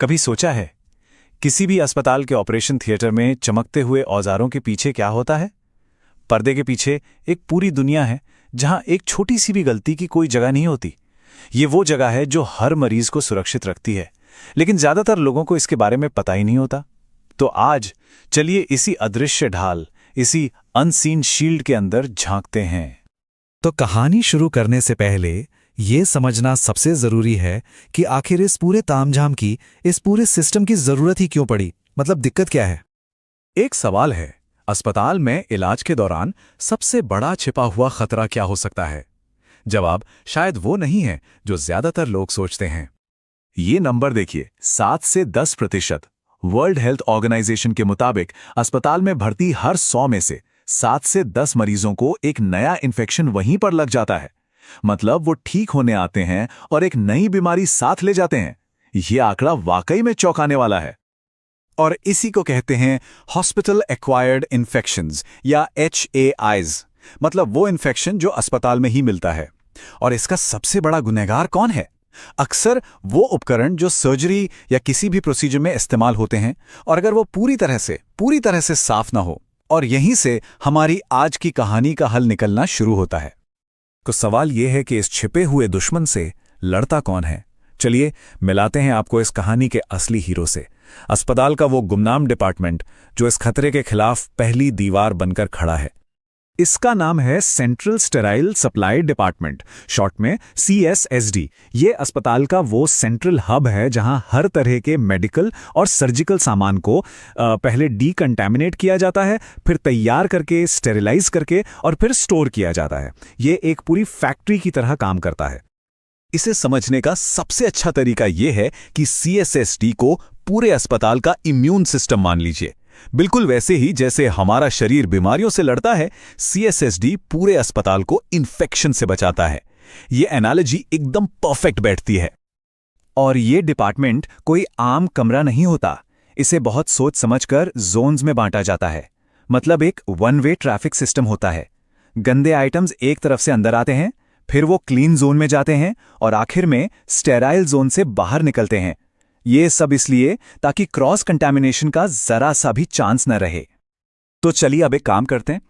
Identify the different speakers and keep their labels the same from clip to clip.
Speaker 1: कभी सोचा है किसी भी अस्पताल के ऑपरेशन थिएटर में चमकते हुए औजारों के पीछे क्या होता है? पर्दे के पीछे एक पूरी दुनिया है जहां एक छोटी सी भी गलती की कोई जगह नहीं होती। ये वो जगह है जो हर मरीज को सुरक्षित रखती है, लेकिन ज्यादातर लोगों को इसके बारे में पता ही नहीं होता। तो आज चलिए इसी अदृश्य ढाल, इसी अनसीन शील्ड के अंदर झांकते हैं।
Speaker 2: तो कहानी शुरू करने से पहले ये समझना सबसे जरूरी है कि आखिर इस पूरे तामझाम की, इस पूरे सिस्टम की जरूरत ही क्यों पड़ी। मतलब दिक्कत क्या है।
Speaker 3: एक सवाल है, अस्पताल में इलाज के दौरान सबसे बड़ा छिपा हुआ खतरा क्या हो सकता है? जवाब शायद वो नहीं है जो ज्यादातर लोग सोचते हैं। ये नंबर देखिए, 7 से 10%। वर्ल्ड हेल्थ ऑर्गेनाइजेशन के मुताबिक अस्पताल में भर्ती हर 100 में से 7 से 10 मरीजों को एक नया इन्फेक्शन वहीं पर लग जाता है। मतलब वो ठीक होने आते हैं और एक नई बीमारी साथ ले जाते हैं। ये आंकड़ा वाकई में चौंकाने वाला है। और इसी को कहते हैं हॉस्पिटल एक्वायर्ड इन्फेक्शंस या HAIs। मतलब वो इन्फेक्शन जो अस्पताल में ही मिलता है। और इसका सबसे बड़ा गुनहगार कौन है? अक्सर वो उपकरण जो सर्जरी या किसी भी प्रोसीजर में इस्तेमाल होते हैं, और अगर वो पूरी तरह से साफ ना हो। और यहीं से हमारी आज की कहानी का हल निकलना शुरू होता है।
Speaker 2: तो सवाल यह है कि इस छिपे हुए दुश्मन से लड़ता कौन है। चलिए मिलाते हैं आपको इस कहानी के असली हीरो से, अस्पताल का वो गुमनाम डिपार्टमेंट जो इस खतरे के खिलाफ पहली दीवार बनकर खड़ा है।
Speaker 3: इसका नाम है central sterile supply department, short में CSSD। ये अस्पताल का वो सेंट्रल हब है जहां हर तरह के मेडिकल और सर्जिकल सामान को पहले डीकंटामिनेट किया जाता है, फिर तैयार करके, स्टेरिलाइज करके और फिर स्टोर किया जाता है। ये एक पूरी फैक्ट्री की तरह काम करता है। इसे समझने का सबसे अच्छा तरीका यह है कि CSSD को पूरे अस्पताल का इम्यून सिस्टम मान लीजिए। बिल्कुल वैसे ही जैसे हमारा शरीर बीमारियों से लड़ता है, CSSD पूरे अस्पताल को इन्फेक्शन से बचाता है। ये एनालॉजी एकदम परफेक्ट बैठती है। और ये डिपार्टमेंट कोई आम कमरा नहीं होता। इसे बहुत सोच समझकर जोन्स में बांटा जाता है। मतलब एक वन वे ट्रैफिक सिस्टम होता है। गंदे आइटम्स एक तरफ से अंदर आते हैं, फिर वो क्लीन जोन में जाते हैं और आखिर में स्टेराइल जोन से बाहर निकलते हैं। ये सब इसलिए ताकि क्रॉस कंटामिनेशन का जरा सा भी चांस न रहे। तो चलिए अब एक काम करते हैं,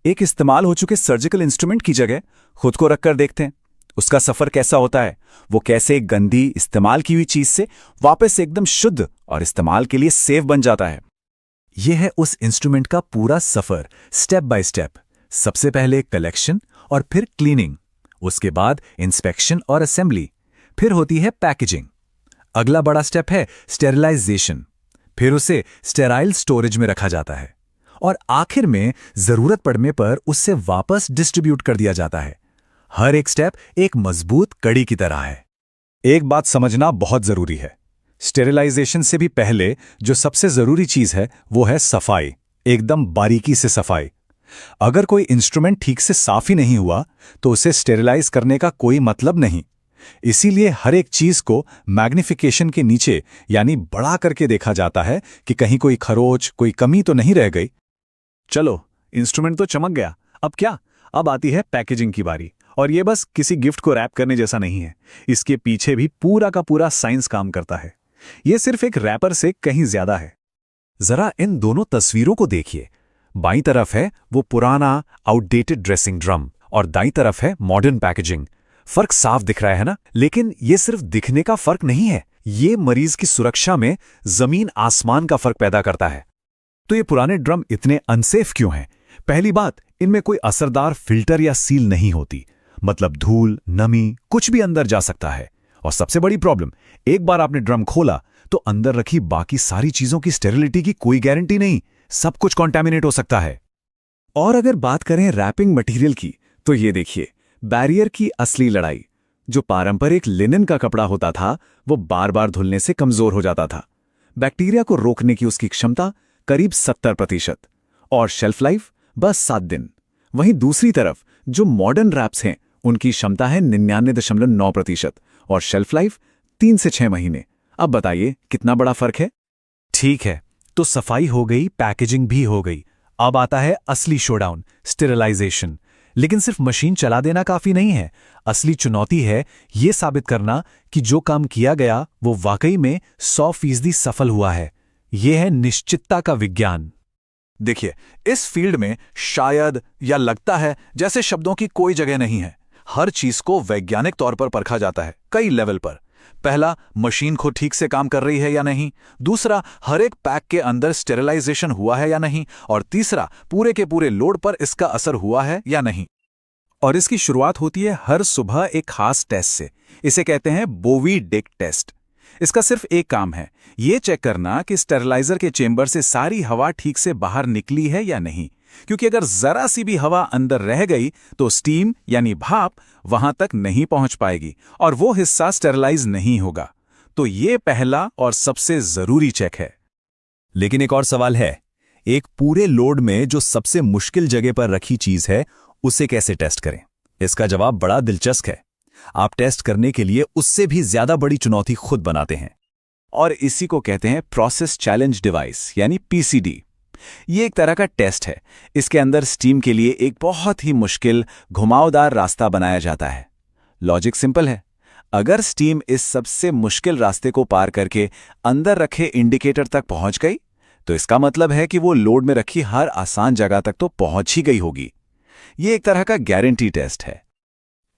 Speaker 3: एक इस्तेमाल हो चुके सर्जिकल इंस्ट्रूमेंट की जगह खुद को रखकर देखते हैं उसका सफर कैसा होता है। वो कैसे एक गंदी इस्तेमाल की हुई चीज से वापस एकदम शुद्ध और इस्तेमाल के लिए सेफ बन जाता है। यह है उस इंस्ट्रूमेंट का पूरा सफर, स्टेप बाय स्टेप। सबसे पहले कलेक्शन और फिर क्लीनिंग, उसके बाद इंस्पेक्शन और असेंबली, फिर होती है पैकेजिंग। अगला बड़ा स्टेप है स्टेरिलाइजेशन, फिर उसे स्टेराइल स्टोरेज में रखा जाता है और आखिर में जरूरत पड़ने पर उससे वापस डिस्ट्रीब्यूट कर दिया जाता है। हर एक स्टेप एक मजबूत कड़ी की तरह है।
Speaker 1: एक बात समझना बहुत जरूरी है, स्टेरिलाइजेशन से भी पहले जो सबसे जरूरी चीज है वो है सफाई, एकदम बारीकी से सफाई। अगर कोई इंस्ट्रूमेंट ठीक से साफ ही नहीं हुआ तो उसे स्टेरिलाइज करने का कोई मतलब नहीं। इसीलिए हर एक चीज को मैग्निफिकेशन के नीचे यानी बड़ा करके देखा जाता है कि कहीं कोई खरोच, कोई कमी तो नहीं रह गई। चलो, इंस्ट्रूमेंट तो चमक गया, अब क्या? अब आती है पैकेजिंग की बारी। और ये बस किसी गिफ्ट को रैप करने जैसा नहीं है, इसके पीछे भी पूरा का पूरा साइंस काम करता है। ये सिर्फ एक रैपर से कहीं ज्यादा है।
Speaker 2: जरा इन दोनों तस्वीरों को देखिए। बाईं तरफ है वो पुराना आउटडेटेड ड्रेसिंग ड्रम और दाईं तरफ है मॉडर्न पैकेजिंग। फर्क साफ दिख रहा है ना? लेकिन ये सिर्फ दिखने का फर्क नहीं है, ये मरीज की सुरक्षा में जमीन आसमान का फर्क पैदा करता है।
Speaker 3: तो ये पुराने ड्रम इतने अनसेफ क्यों हैं? पहली बात, इनमें कोई असरदार फिल्टर या सील नहीं होती। मतलब धूल, नमी, कुछ भी अंदर जा सकता है। और सबसे बड़ी प्रॉब्लम, एक बार आपने ड्रम खोला तो अंदर रखी बाकी सारी चीजों की स्टेरिलिटी की कोई गारंटी नहीं, सब कुछ कॉन्टैमिनेट हो सकता है। और अगर बात करें रैपिंग मटेरियल की, तो ये देखिए, बैरियर की असली लड़ाई। जो पारंपरिक लिनन का कपड़ा होता था वो बार बार धुलने से कमजोर हो जाता था। बैक्टीरिया को रोकने की उसकी क्षमता करीब 70% और शेल्फ लाइफ बस 7 दिन। वहीं दूसरी तरफ जो मॉडर्न रैप्स हैं उनकी क्षमता है 99.9% और शेल्फ लाइफ 3 से 6 महीने। अब बताइए कितना बड़ा फर्क है?
Speaker 2: ठीक है, तो सफाई हो गई, पैकेजिंग भी हो गई। अब आता है असली शोडाउन, स्टेरिलाइजेशन।
Speaker 1: लेकिन सिर्फ मशीन चला देना काफी नहीं है। असली चुनौती है ये साबित करना कि जो काम किया गया वो वाकई में 100% सफल हुआ है। यह है निश्चितता का विज्ञान।
Speaker 4: देखिए, इस फील्ड में शायद या लगता है जैसे शब्दों की कोई जगह नहीं है। हर चीज को वैज्ञानिक तौर पर परखा जाता है कई लेवल पर। पहला, मशीन खुद ठीक से काम कर रही है या नहीं। दूसरा, हर एक पैक के अंदर स्टेरिलाइजेशन हुआ है या नहीं। और तीसरा, पूरे के पूरे लोड पर इसका असर हुआ है या नहीं।
Speaker 3: और इसकी शुरुआत होती है हर सुबह एक खास टेस्ट से। इसे कहते हैं बोवी-डिक टेस्ट। इसका सिर्फ एक काम है, ये चेक करना कि स्टेरिलाइजर के चेंबर से सारी हवा ठीक से बाहर निकली है या नहीं। क्योंकि अगर जरा सी भी हवा अंदर रह गई तो स्टीम यानी भाप वहां तक नहीं पहुंच पाएगी और वो हिस्सा स्टेरिलाइज नहीं होगा। तो ये पहला और सबसे जरूरी चेक है।
Speaker 2: लेकिन एक और सवाल है, एक पूरे लोड में जो सबसे मुश्किल जगह पर रखी चीज है उसे कैसे टेस्ट करें? इसका जवाब बड़ा दिलचस्प है। आप टेस्ट करने के लिए उससे भी ज्यादा बड़ी चुनौती खुद बनाते हैं।
Speaker 3: और इसी को कहते हैं प्रोसेस चैलेंज डिवाइस यानी पीसीडी। ये एक तरह का टेस्ट है। इसके अंदर स्टीम के लिए एक बहुत ही मुश्किल घुमावदार रास्ता बनाया जाता है। लॉजिक सिंपल है, अगर स्टीम इस सबसे मुश्किल रास्ते को पार करके अंदर रखे इंडिकेटर तक पहुंच गई तो इसका मतलब है कि वो लोड में रखी हर आसान जगह तक तो पहुंच ही गई होगी। ये एक तरह का गारंटी टेस्ट है।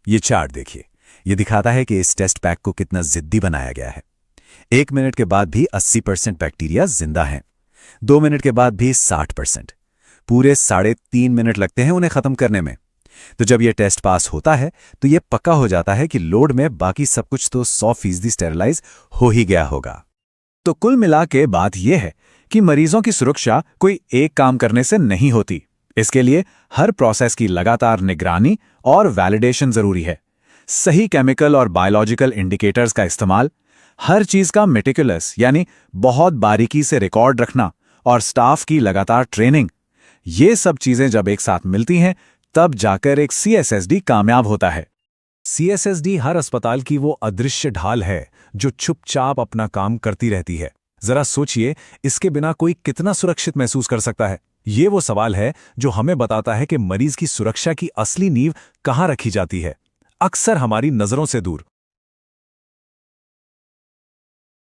Speaker 2: ये चार्ट देखिए, ये दिखाता है कि इस टेस्ट पैक को कितना जिद्दी बनाया गया है। 1 मिनट के बाद भी 80% बैक्टीरिया जिंदा हैं। 2 मिनट के बाद भी 60%। पूरे 3.5 मिनट लगते हैं उन्हें खत्म करने में। तो जब यह टेस्ट पास होता है तो यह पक्का हो जाता है कि लोड में बाकी सब कुछ तो 100% स्टेरिलाइज हो ही गया होगा।
Speaker 3: तो कुल मिला के बात यह है कि मरीजों की सुरक्षा कोई एक काम करने से नहीं होती। इसके लिए हर प्रोसेस की लगातार निगरानी और वैलिडेशन जरूरी है। सही केमिकल और बायोलॉजिकल इंडिकेटर्स का इस्तेमाल, हर चीज का मेटिकुलस यानी बहुत बारीकी से रिकॉर्ड रखना और स्टाफ की लगातार ट्रेनिंग, ये सब चीजें जब एक साथ मिलती हैं तब जाकर एक सीएसएसडी कामयाब होता है।
Speaker 1: सीएसएसडी हर अस्पताल की वो अदृश्य ढाल है जो चुपचाप अपना काम करती रहती है। जरा सोचिए, इसके बिना कोई कितना सुरक्षित महसूस कर सकता है। ये वो सवाल है जो हमें बताता है कि मरीज की सुरक्षा की असली नींव कहाँ रखी जाती है, अक्सर हमारी नजरों से दूर।